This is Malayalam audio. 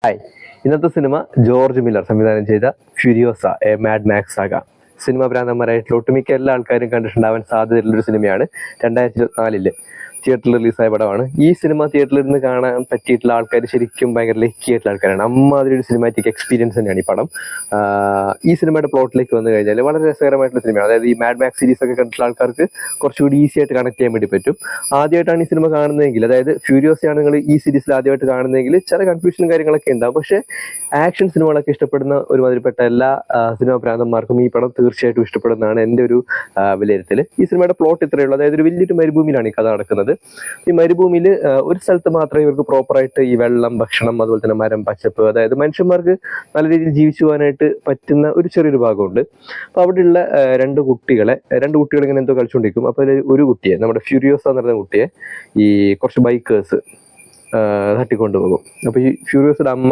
ഹായ്, ഇന്നത്തെ സിനിമ ജോർജ് മില്ലർ സംവിധാനം ചെയ്ത ഫ്യൂരിയോസ എ മാഡ് മാക്സ് ആക. സിനിമ ഭ്രാന്തന്മാരായിട്ടുള്ള ഒട്ടുമിക്ക എല്ലാ ആൾക്കാരും കണ്ടിട്ടുണ്ടാവാൻ സാധ്യതയുള്ളൊരു സിനിമയാണ്. 2024 തിയേറ്ററിൽ റിലീസായ പടമാണ്. ഈ സിനിമ തിയേറ്ററിൽ നിന്ന് കാണാൻ പറ്റിയിട്ടുള്ള ആൾക്കാർ ശരിക്കും ഭയങ്കര ലക്കി ആയിട്ടുള്ള ആൾക്കാരാണ്. അമ്മാതിരി ഒരു സിനിമാറ്റിക് എക്സ്പീരിയൻസ് തന്നെയാണ് ഈ പടം. ഈ സിനിമയുടെ പ്ലോട്ടിലേക്ക് വന്നു കഴിഞ്ഞാൽ വളരെ രസകരമായിട്ടുള്ള സിനിമയാണ്. അതായത് ഈ മാഡ് മാക്സ് സീരീസ് ഒക്കെ കണ്ടിട്ടുള്ള ആൾക്കാർക്ക് കുറച്ചുകൂടി ഈസി ആയിട്ട് കണക്ട് ചെയ്യാൻ വേണ്ടി പറ്റും. ആദ്യമായിട്ടാണ് ഈ സിനിമ കാണുന്നതെങ്കിൽ, അതായത് ഫ്യൂരിയോസയാണ് നിങ്ങൾ ഈ സീരീസിൽ ആദ്യമായിട്ട് കാണുന്നതെങ്കിൽ ചില കൺഫ്യൂഷനും കാര്യങ്ങളൊക്കെ ഉണ്ടാവും. പക്ഷേ ആക്ഷൻ സിനിമകളൊക്കെ ഇഷ്ടപ്പെടുന്ന ഒരുമാതിരിപ്പെട്ട എല്ലാ സിനിമാ ഭ്രാന്തന്മാർക്കും ഈ പടം തീർച്ചയായിട്ടും ഇഷ്ടപ്പെടുന്നതാണ് എൻ്റെ ഒരു വിലയിരുത്തൽ. ഈ സിനിമയുടെ പ്ലോട്ട് ഇത്രയേ ഉള്ളൂ. അതായത് ഒരു വലിയൊരു മരുഭൂമിയിലാണ് ഈ കഥ നടക്കുന്നത്. ഈ മരുഭൂമിയിൽ ഒരു സ്ഥലത്ത് മാത്രമേ ഇവർക്ക് പ്രോപ്പറായിട്ട് ഈ വെള്ളം, ഭക്ഷണം, അതുപോലെ തന്നെ മരം, പച്ചപ്പ്, അതായത് മനുഷ്യന്മാർക്ക് നല്ല രീതിയിൽ ജീവിച്ചു പോകാനായിട്ട് പറ്റുന്ന ഒരു ചെറിയൊരു ഭാഗമുണ്ട്. അപ്പോൾ അവിടെയുള്ള രണ്ട് കുട്ടികൾ ഇങ്ങനെ എന്തോ കളിച്ചുകൊണ്ടിരിക്കും. അപ്പോൾ അതിൽ ഒരു കുട്ടിയെ, നമ്മുടെ ഫ്യൂരിയോസ എന്ന് പറയുന്ന കുട്ടിയെ ഈ കുറച്ച് ബൈക്കേഴ്സ് തട്ടിക്കൊണ്ടുപോകും. അപ്പോൾ ഈ ഫ്യൂരിയോസിന്റെ അമ്മ